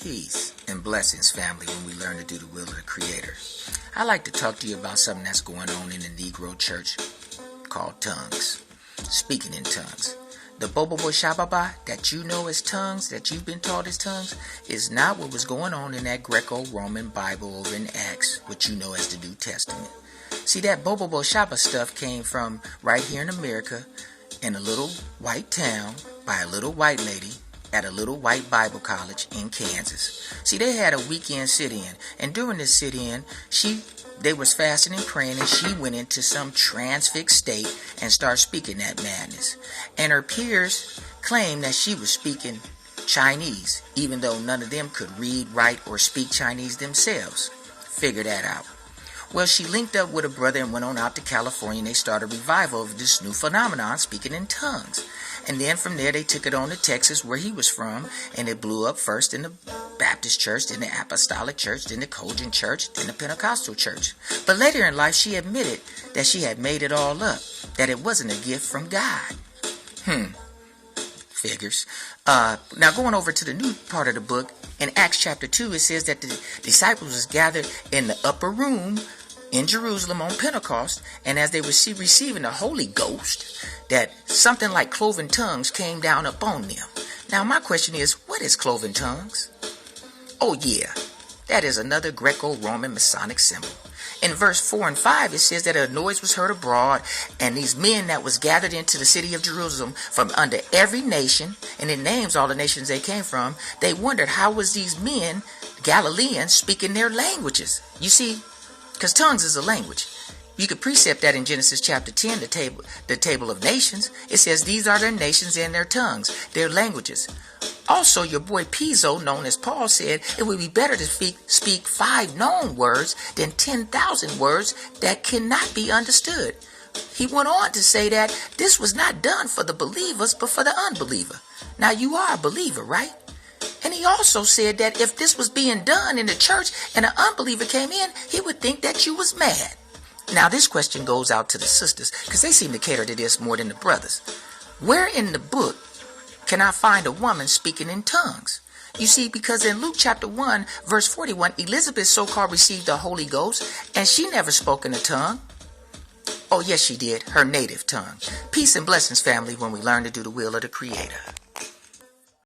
Peace and blessings, family, when we learn to do the will of the Creator. I'd like to talk to you about something that's going on in the Negro church called tongues. Speaking in tongues. The Bobo Shababa that you know as tongues, that you've been taught as tongues, is not what was going on in that Greco-Roman Bible over in Acts, which you know as the New Testament. See, that Bobo Shaba stuff came from right here in America, in a little white town, by a little white lady, at a little white Bible college in Kansas. See, they had a weekend sit-in, and during this sit-in, they was fasting and praying, and she went into some transfixed state and started speaking that madness. And her peers claimed that she was speaking Chinese, even though none of them could read, write, or speak Chinese themselves. Figure that out. Well, she linked up with a brother and went on out to California, and they started a revival of this new phenomenon, speaking in tongues. And then from there, they took it on to Texas, where he was from, and it blew up first in the Baptist church, then the Apostolic church, then the Cajun church, then the Pentecostal church. But later in life, she admitted that she had made it all up, that it wasn't a gift from God. Figures. Now going over to the new part of the book, in Acts chapter 2, it says that the disciples was gathered in the upper room in Jerusalem on Pentecost, and as they were receiving the Holy Ghost, that something like cloven tongues came down upon them. Now my question is, what is cloven tongues? Oh yeah, that is another Greco-Roman Masonic symbol. In verse 4 and 5, it says that a noise was heard abroad, and these men that was gathered into the city of Jerusalem from under every nation, and it names all the nations they came from, they wondered how was these men, Galileans, speaking their languages. You see, because tongues is a language. You could precept that in Genesis chapter 10, the table of nations. It says these are their nations and their tongues, their languages. Also, your boy Pizzo, known as Paul, said it would be better to speak 5 known words than 10,000 words that cannot be understood. He went on to say that this was not done for the believers, but for the unbeliever. Now, you are a believer, right? And he also said that if this was being done in the church and an unbeliever came in, he would think that you was mad. Now, this question goes out to the sisters, because they seem to cater to this more than the brothers. Where in the book can I find a woman speaking in tongues? You see, because in Luke chapter 1, verse 41, Elizabeth so-called received the Holy Ghost, and she never spoke in a tongue. Oh, yes, she did, her native tongue. Peace and blessings, family, when we learn to do the will of the Creator.